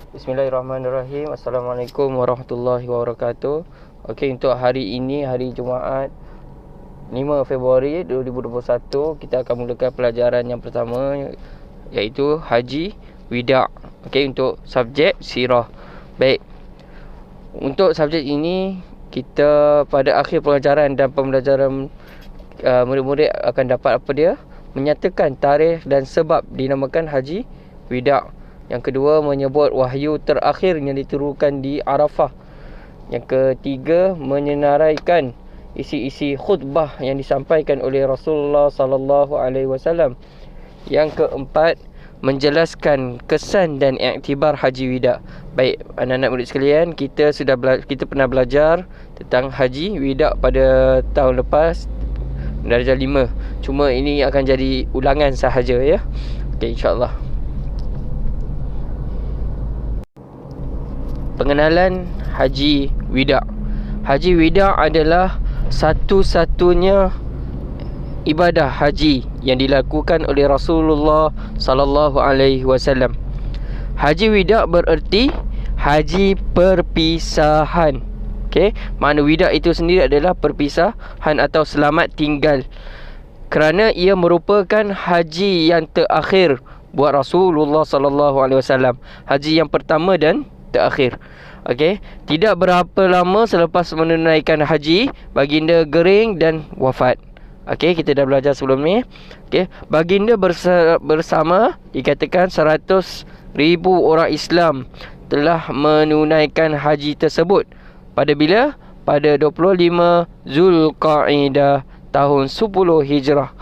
Bismillahirrahmanirrahim. Assalamualaikum warahmatullahi wabarakatuh. Okey, untuk hari ini, hari Jumaat 5 Februari 2021, kita akan mulakan pelajaran yang pertama, iaitu Haji Wida'. Okey, untuk subjek sirah. Baik. Untuk subjek ini, kita pada akhir pelajaran dan pembelajaran murid-murid akan dapat apa dia? Menyatakan tarikh dan sebab dinamakan Haji Wida'. Yang kedua, menyebut wahyu terakhir yang diturunkan di Arafah. Yang ketiga, menyenaraikan isi-isi khutbah yang disampaikan oleh Rasulullah sallallahu alaihi wasallam. Yang keempat, menjelaskan kesan dan iktibar Haji Wida'. Baik, anak-anak murid sekalian, kita pernah belajar tentang Haji Wida' pada tahun lepas, darjah 5. Cuma ini akan jadi ulangan sahaja ya. Okey, insya-Allah. Pengenalan Haji Wida'. Haji Wida' adalah satu-satunya ibadah haji yang dilakukan oleh Rasulullah sallallahu alaihi wasallam. Haji Wida' bererti haji perpisahan. Okey, makna wida' itu sendiri adalah perpisahan atau selamat tinggal. Kerana ia merupakan haji yang terakhir buat Rasulullah sallallahu alaihi wasallam. Haji yang pertama dan terakhir. Okey, tidak berapa lama selepas menunaikan haji, baginda gering dan wafat. Okey, kita dah belajar sebelum ni. Okey, baginda bersama dikatakan 100,000 orang Islam telah menunaikan haji tersebut. Pada bila? Pada 25 Zulqa'dah tahun 10 Hijrah.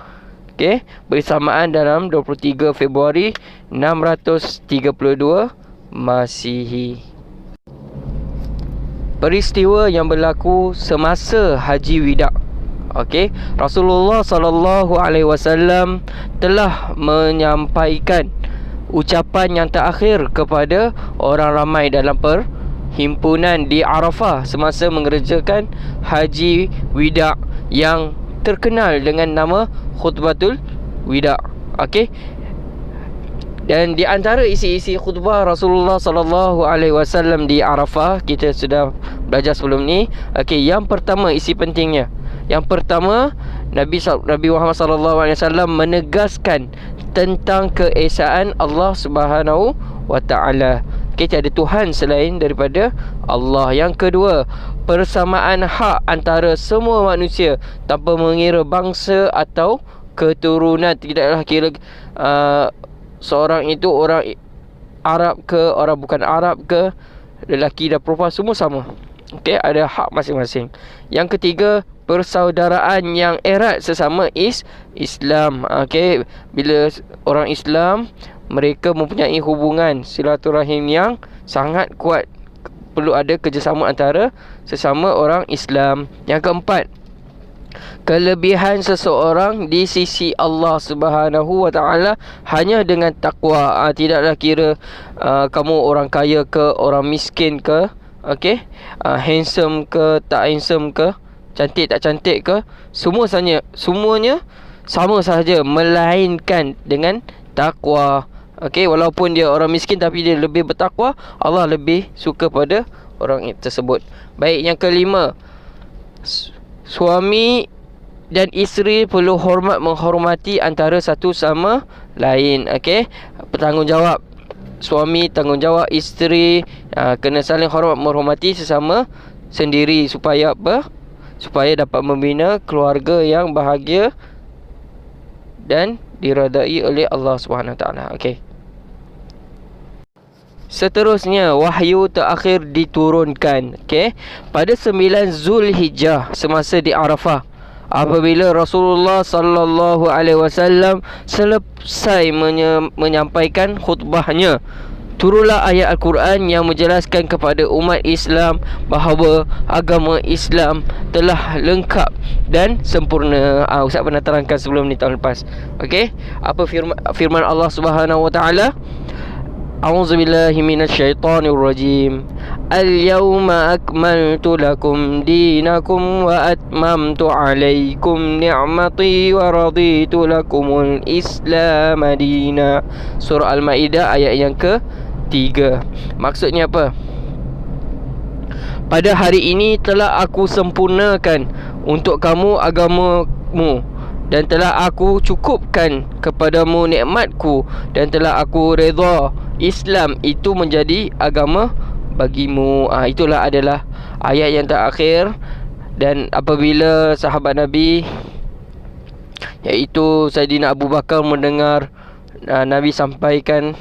Okey, bersamaan dalam 23 Februari 632 Masihi. Peristiwa yang berlaku semasa Haji Wida'. Okey, Rasulullah sallallahu alaihi wasallam telah menyampaikan ucapan yang terakhir kepada orang ramai dalam perhimpunan di Arafah semasa mengerjakan Haji Wida' yang terkenal dengan nama Khutbatul Wida'. Okey, dan di antara isi-isi khutbah Rasulullah sallallahu alaihi wasallam di Arafah, kita sudah belajar sebelum ni. Okey, yang pertama, isi pentingnya. Yang pertama, Nabi Muhammad sallallahu alaihi wasallam menegaskan tentang keesaan Allah Subhanahu wa taala. Okey, tiada Tuhan selain daripada Allah. Yang kedua, persamaan hak antara semua manusia tanpa mengira bangsa atau keturunan. Tidaklah kira seorang itu orang Arab ke, orang bukan Arab ke, lelaki dan perempuan, semua sama. Okey, ada hak masing-masing. Yang ketiga, persaudaraan yang erat sesama Islam. Okey, bila orang Islam, mereka mempunyai hubungan silaturahim yang sangat kuat. Perlu ada kerjasama antara sesama orang Islam. Yang keempat, kelebihan seseorang di sisi Allah Subhanahu wa taala hanya dengan takwa. Tidaklah kira kamu orang kaya ke, orang miskin ke, okey, handsome ke, tak handsome ke, cantik tak cantik ke, semuanya sama sahaja, melainkan dengan takwa. Okey, walaupun dia orang miskin tapi dia lebih bertakwa, Allah lebih suka pada orang tersebut. Baik, yang kelima, suami dan isteri perlu menghormati antara satu sama lain. Okey, bertanggungjawab. Suami tanggungjawab isteri, kena saling menghormati sesama sendiri supaya apa? Supaya dapat membina keluarga yang bahagia dan diredai oleh Allah Subhanahu Wa Taala. Okey. Seterusnya, wahyu terakhir diturunkan, okey, pada 9 Zulhijjah semasa di Arafah. Apabila Rasulullah sallallahu alaihi wasallam selesai menyampaikan khutbahnya, turunlah ayat Al-Quran yang menjelaskan kepada umat Islam bahawa agama Islam telah lengkap dan sempurna. Ustaz pernah terangkan sebelum ni tahun lepas. Okey, apa firman Allah Subhanahu wa taala? A'udzubillahi minasyaitonirrajim. Al-yawma akmaltu lakum dinakum wa atmamtu alaikum ni'mati wa raditu lakumul Islam madina. Surah Al-Maidah ayat yang ke 3. Maksudnya apa? Pada hari ini telah aku sempurnakan untuk kamu agamamu, dan telah aku cukupkan kepadamu nikmatku, dan telah aku redha Islam itu menjadi agama bagimu. Itulah adalah ayat yang terakhir. Dan apabila sahabat Nabi, iaitu Saidina Abu Bakar, mendengar Nabi sampaikan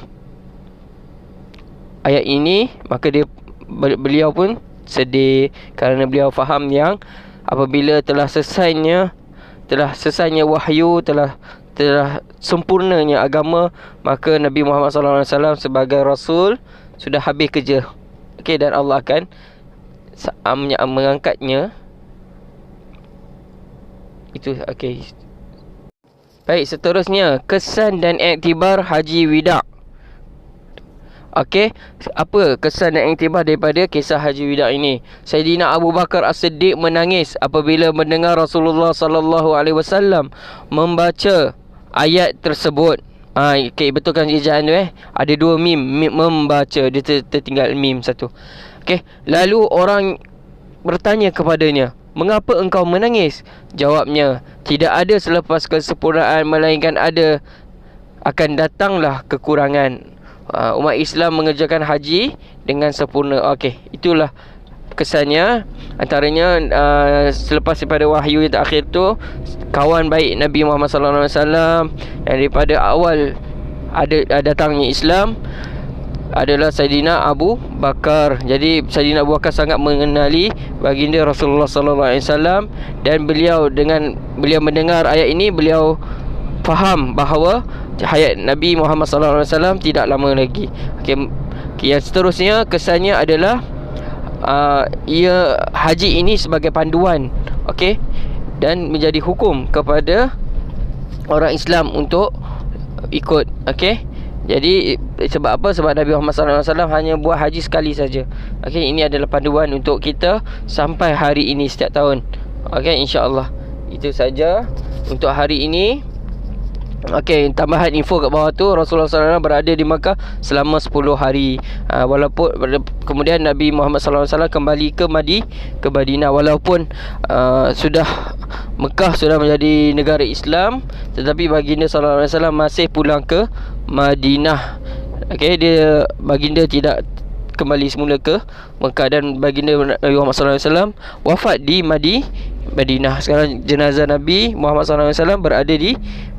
ayat ini, maka beliau pun sedih, kerana beliau faham yang apabila telah selesainya wahyu, telah sempurnanya agama, maka Nabi Muhammad SAW sebagai Rasul sudah habis kerja. Okey, dan Allah akan mengangkatnya. Itu okey. Baik, seterusnya kesan dan iktibar Haji Wida'. Okey, apa kesan dan iktibar daripada kisah Haji Wida' ini? Saidina Abu Bakar As-Siddiq menangis apabila mendengar Rasulullah sallallahu alaihi wasallam membaca ayat tersebut. Okey, betulkan ejaan tu ada 2 mim membaca, dia tertinggal mim satu. Okey, lalu orang bertanya kepadanya, "Mengapa engkau menangis?" Jawabnya, "Tidak ada selepas kesempurnaan, melainkan akan datanglah kekurangan." Umat Islam mengerjakan haji dengan sempurna. Okey, itulah kesannya. Antaranya selepas daripada wahyu yang terakhir tu, kawan baik Nabi Muhammad sallallahu alaihi wasallam yang daripada awal datangnya Islam adalah Saidina Abu Bakar. Jadi Saidina Abu Bakar sangat mengenali baginda Rasulullah sallallahu alaihi wasallam, dan beliau mendengar ayat ini, beliau faham bahawa hayat Nabi Muhammad sallallahu alaihi wasallam tidak lama lagi. Okey, yang seterusnya kesannya adalah haji ini sebagai panduan, okey, dan menjadi hukum kepada orang Islam untuk ikut. Okey, jadi sebab apa? Sebab Nabi Muhammad SAW hanya buat haji sekali saja. Okey, ini adalah panduan untuk kita sampai hari ini setiap tahun. Okey, insya-Allah. Itu saja untuk hari ini. Okey, tambahan info kat bawah tu, Rasulullah SAW berada di Makkah selama 10 hari. Walaupun kemudian Nabi Muhammad SAW kembali ke Madinah. Walaupun Mekah sudah menjadi negara Islam, tetapi baginda SAW masih pulang ke Madinah. Okey, baginda tidak kembali semula ke Mekah, dan baginda Nabi Muhammad SAW wafat di Madinah. Sekarang jenazah Nabi Muhammad SAW berada di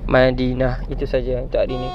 Madinah. Itu saja untuk hari ini.